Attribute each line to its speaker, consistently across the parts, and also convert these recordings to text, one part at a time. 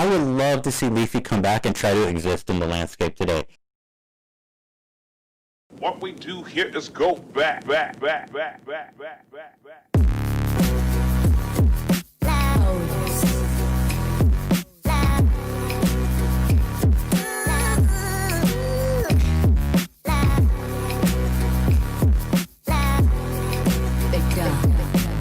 Speaker 1: I would love to see Leafy come back and try to exist in the landscape today.
Speaker 2: What we do here is go back.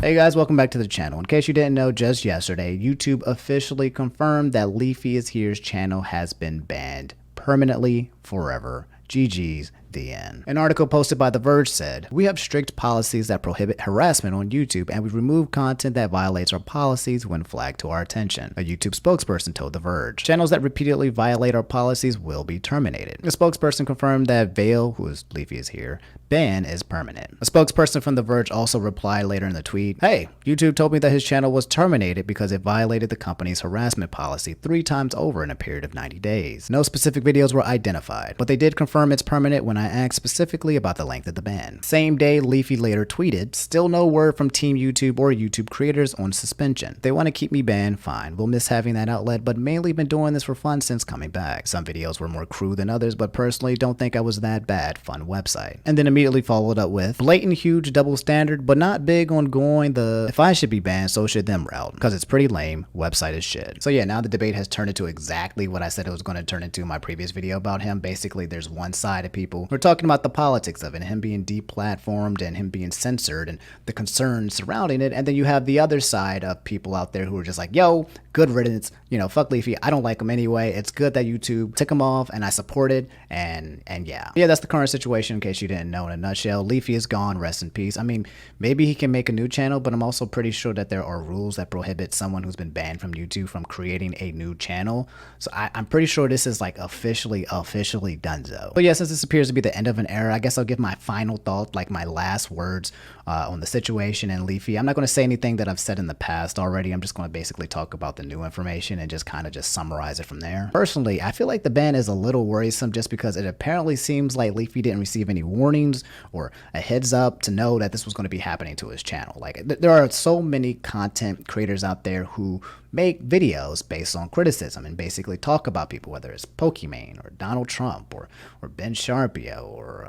Speaker 3: Hey guys, welcome back to the channel. In case you didn't know, just yesterday, YouTube officially confirmed that Leafy is Here's channel has been banned permanently forever. GG's, the end. An article posted by The Verge said, "We have strict policies that prohibit harassment on YouTube, and we remove content that violates our policies when flagged to our attention," a YouTube spokesperson told The Verge. "Channels that repeatedly violate our policies will be terminated." The spokesperson confirmed that Vale, who is Leafy is Here, ban is permanent. A spokesperson from The Verge also replied later in the tweet, "Hey, YouTube told me that his channel was terminated because it violated the company's harassment policy 3 times over in a period of 90 days. No specific videos were identified, but they did confirm it's permanent when I asked specifically about the length of the ban." Same day, Leafy later tweeted, "Still no word from Team YouTube or YouTube creators on suspension. They want to keep me banned, fine. We'll miss having that outlet, but mainly been doing this for fun since coming back. Some videos were more crude than others, but personally don't think I was that bad. Fun website." And then immediately followed up with, "Blatant huge double standard, but not big on going the if I should be banned, so should them route, because it's pretty lame. Website is shit." So yeah, now the debate has turned into exactly what I said it was going to turn into in my previous video about him. Basically, there's one side of people who are talking about the politics of it, him being deplatformed and him being censored and the concerns surrounding it. And then you have the other side of people out there who are just like, yo, good riddance, fuck Leafy. I don't like him anyway. It's good that YouTube took him off and I support it. And yeah, that's the current situation in case you didn't know in a nutshell. Leafy is gone, rest in peace. I mean, maybe he can make a new channel, but I'm also pretty sure that there are rules that prohibit someone who's been banned from YouTube from creating a new channel. So I'm pretty sure this is like officially donezo. But yeah, since this appears to be the end of an era, I guess I'll give my final thought, like my last words on the situation and Leafy. I'm not going to say anything that I've said in the past already. I'm just going to basically talk about the new information and just kind of summarize it from there. Personally, I feel like the ban is a little worrisome just because it apparently seems like Leafy didn't receive any warnings or a heads up to know that this was going to be happening to his channel. Like, there are so many content creators out there who make videos based on criticism and basically talk about people, whether it's Pokimane or Donald Trump or Ben Sharpio or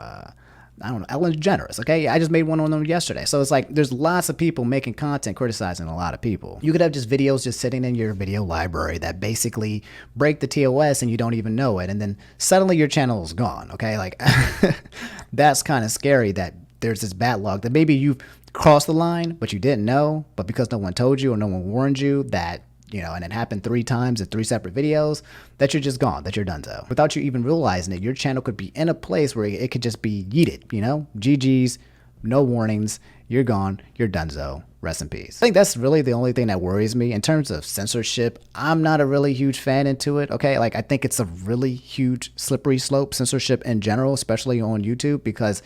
Speaker 3: I don't know, Ellen DeGeneres, okay? I just made one on them yesterday. So it's like, there's lots of people making content criticizing a lot of people. You could have just videos just sitting in your video library that basically break the TOS and you don't even know it. And then suddenly your channel is gone, okay? Like, that's kind of scary that there's this backlog that maybe you've crossed the line, but you didn't know. But because no one told you or no one warned you that, and it happened 3 times in 3 separate videos, that you're just gone, that you're donezo. Without you even realizing it, your channel could be in a place where it could just be yeeted, GG's, no warnings, you're gone, you're donezo, rest in peace. I think that's really the only thing that worries me. In terms of censorship, I'm not a really huge fan into it, okay? Like, I think it's a really huge slippery slope, censorship in general, especially on YouTube, because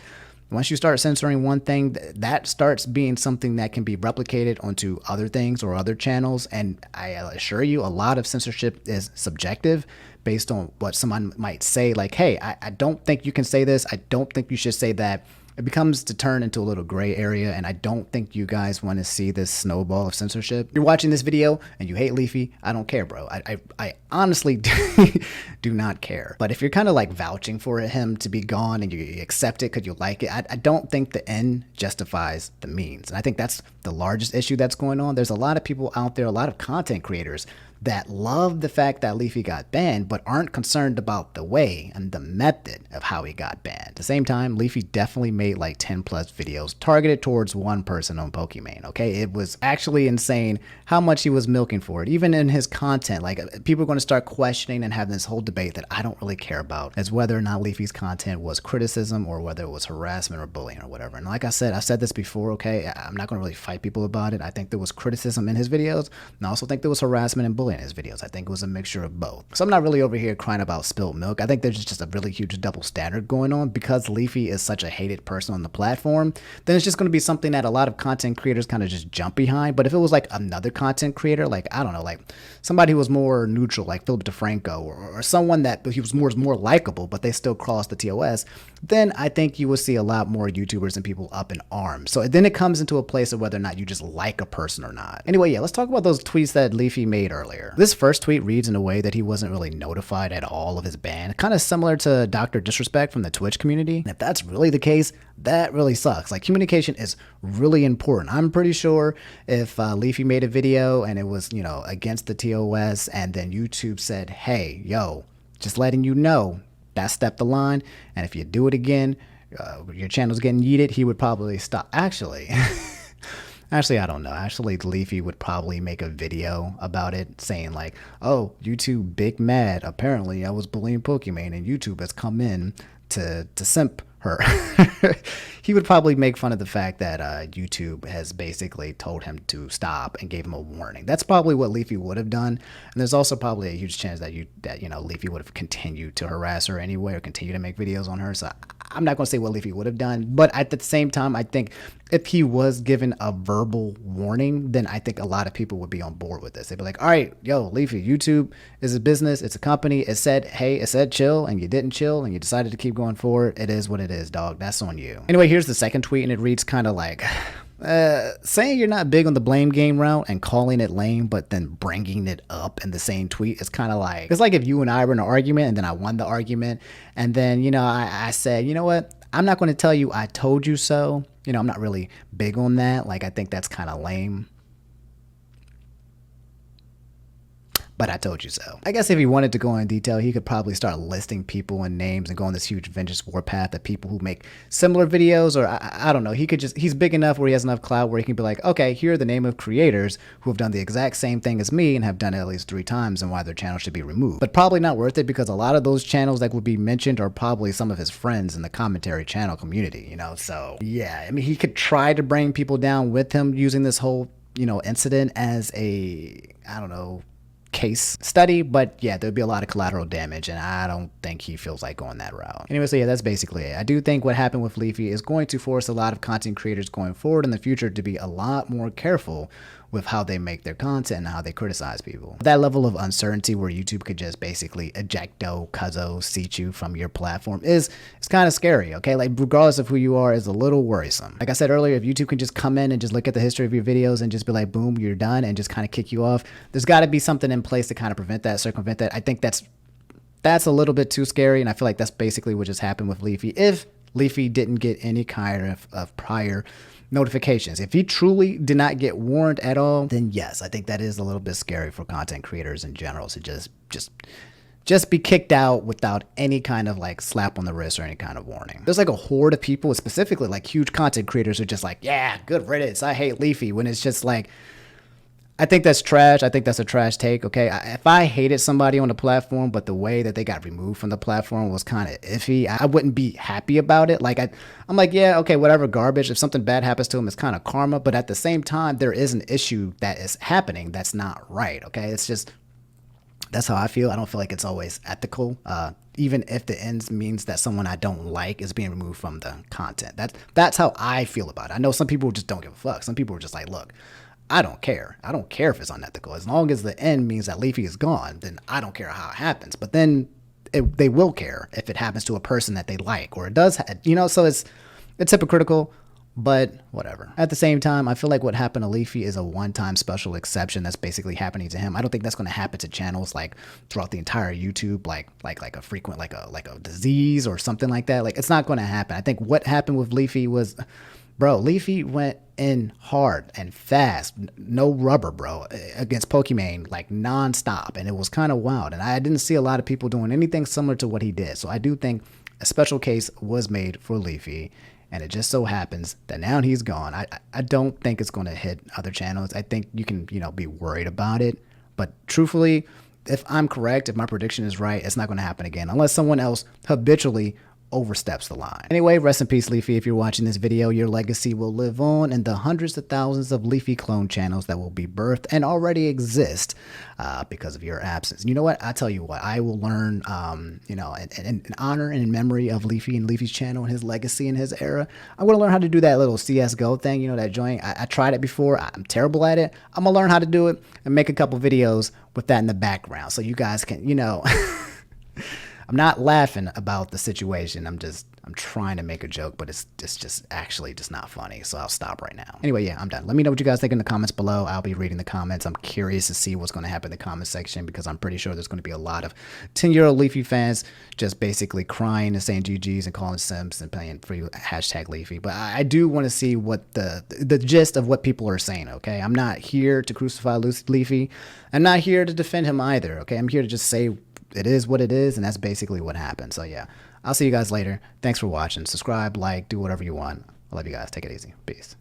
Speaker 3: once you start censoring one thing, that starts being something that can be replicated onto other things or other channels. And I assure you, a lot of censorship is subjective based on what someone might say. Like, hey, I don't think you can say this. I don't think you should say that. It becomes to turn into a little gray area, and I don't think you guys want to see this snowball of censorship. You're watching this video and you hate Leafy, I don't care, bro. I honestly do not care. But if you're kind of like vouching for him to be gone and you accept it because you like it, I don't think the end justifies the means. And I think that's the largest issue that's going on. There's a lot of people out there, a lot of content creators that love the fact that Leafy got banned, but aren't concerned about the way and the method of how he got banned. At the same time, Leafy definitely made like 10 plus videos targeted towards one person on Pokimane, okay? It was actually insane how much he was milking for it. Even in his content, like, people are going to start questioning and having this whole debate that I don't really care about as whether or not Leafy's content was criticism or whether it was harassment or bullying or whatever. And like I said, I've said this before, okay? I'm not going to really fight people about it. I think there was criticism in his videos, and I also think there was harassment and bullying in his videos. I think it was a mixture of both. So I'm not really over here crying about spilled milk. I think there's just a really huge double standard going on because Leafy is such a hated person on the platform. Then it's just going to be something that a lot of content creators kind of just jump behind. But if it was like another content creator, like, I don't know, like somebody who was more neutral, like Philip DeFranco, or someone that he was more likable, but they still crossed the TOS, then I think you will see a lot more YouTubers and people up in arms. So then it comes into a place of whether or not you just like a person or not. Anyway, yeah, let's talk about those tweets that Leafy made earlier. earlier. This first tweet reads in a way that he wasn't really notified at all of his ban, kind of similar to Dr. Disrespect from the Twitch community. And if that's really the case, that really sucks. Like, communication is really important. I'm pretty sure if Leafy made a video and it was, against the TOS, and then YouTube said, hey, yo, just letting you know, that stepped the line, and if you do it again, your channel's getting yeeted, he would probably stop. Actually, I don't know. Actually, Leafy would probably make a video about it saying like, oh, YouTube big mad. Apparently, I was bullying Pokemon and YouTube has come in to simp her. He would probably make fun of the fact that YouTube has basically told him to stop and gave him a warning. That's probably what Leafy would have done. And there's also probably a huge chance that Leafy would have continued to harass her anyway or continue to make videos on her. So I'm not going to say what Leafy would have done, but at the same time, I think if he was given a verbal warning, then I think a lot of people would be on board with this. They'd be like, all right, yo, Leafy, YouTube is a business. It's a company. It said chill, and you didn't chill, and you decided to keep going forward. It is what it is, dog. That's on you. Anyway, here's the second tweet, and it reads kind of like, saying you're not big on the blame game route and calling it lame, but then bringing it up in the same tweet is kind of like, it's like if you and I were in an argument and then I won the argument, and then, I said, you know what? I'm not going to tell you I told you so. I'm not really big on that. Like, I think that's kind of lame. But I told you so. I guess if he wanted to go in detail, he could probably start listing people and names and go on this huge vengeance warpath of people who make similar videos, or I don't know. He's big enough where he has enough clout where he can be like, okay, here are the name of creators who have done the exact same thing as me and have done it at least 3 times and why their channel should be removed. But probably not worth it, because a lot of those channels that would be mentioned are probably some of his friends in the commentary channel community, So yeah, I mean, he could try to bring people down with him using this whole, incident as a, I don't know, case study, but yeah, there'd be a lot of collateral damage, and I don't think he feels like going that route. Anyway, so yeah, that's basically it. I do think what happened with Leafy is going to force a lot of content creators going forward in the future to be a lot more careful with how they make their content and how they criticize people. That level of uncertainty where YouTube could just basically ejecto, cuzzo, seat you from your platform it's kind of scary, okay? Like, regardless of who you are, is a little worrisome. Like I said earlier, if YouTube can just come in and just look at the history of your videos and just be like, boom, you're done, and just kind of kick you off, there's got to be something in place to kind of prevent that, circumvent that. I think that's a little bit too scary, and I feel like that's basically what just happened with Leafy. If Leafy didn't get any kind of prior notifications, if he truly did not get warned at all, then yes, I think that is a little bit scary for content creators in general to just be kicked out without any kind of like slap on the wrist or any kind of warning. There's like a horde of people, specifically like huge content creators, who are just like, yeah, good riddance, I hate Leafy, when it's just like, I think that's trash. I think that's a trash take, okay? If I hated somebody on the platform, but the way that they got removed from the platform was kind of iffy, I wouldn't be happy about it. Like, I'm like, yeah, okay, whatever, garbage. If something bad happens to him, it's kind of karma. But at the same time, there is an issue that is happening that's not right, okay? It's just, that's how I feel. I don't feel like it's always ethical, even if the ends means that someone I don't like is being removed from the content. That's how I feel about it. I know some people just don't give a fuck. Some people are just like, look, I don't care. I don't care if it's unethical. As long as the end means that Leafy is gone, then I don't care how it happens. But then they will care if it happens to a person that they like, or it does, so it's hypocritical, but whatever. At the same time, I feel like what happened to Leafy is a one-time special exception that's basically happening to him. I don't think that's going to happen to channels like throughout the entire YouTube, like a frequent, like a disease or something like that. Like, it's not going to happen. I think what happened with Leafy was, bro, Leafy went in hard and fast, no rubber, bro, against Pokemon, like nonstop, and it was kind of wild. And I didn't see a lot of people doing anything similar to what he did. So I do think a special case was made for Leafy, and it just so happens that now he's gone. I don't think it's going to hit other channels. I think you can, be worried about it, but truthfully, if I'm correct, if my prediction is right, it's not going to happen again unless someone else habitually oversteps the line. Anyway, rest in peace, Leafy. If you're watching this video, your legacy will live on in the hundreds of thousands of Leafy clone channels that will be birthed and already exist because of your absence. And you know what? I tell you what, I will learn, in honor and in memory of Leafy and Leafy's channel and his legacy and his era. I'm going to learn how to do that little CSGO thing, that joint. I tried it before. I'm terrible at it. I'm going to learn how to do it and make a couple videos with that in the background so you guys can, I'm not laughing about the situation. I'm I'm trying to make a joke, but it's just actually just not funny. So I'll stop right now. Anyway, yeah, I'm done. Let me know what you guys think in the comments below. I'll be reading the comments. I'm curious to see what's going to happen in the comment section because I'm pretty sure there's going to be a lot of 10-year-old Leafy fans just basically crying and saying GGs and calling Sims and playing free hashtag Leafy. But I do want to see what the gist of what people are saying, okay? I'm not here to crucify Leafy. I'm not here to defend him either, okay? I'm here to just say it is what it is, and that's basically what happened. So yeah, I'll see you guys later. Thanks for watching. Subscribe, like, do whatever you want. I love you guys. Take it easy. Peace.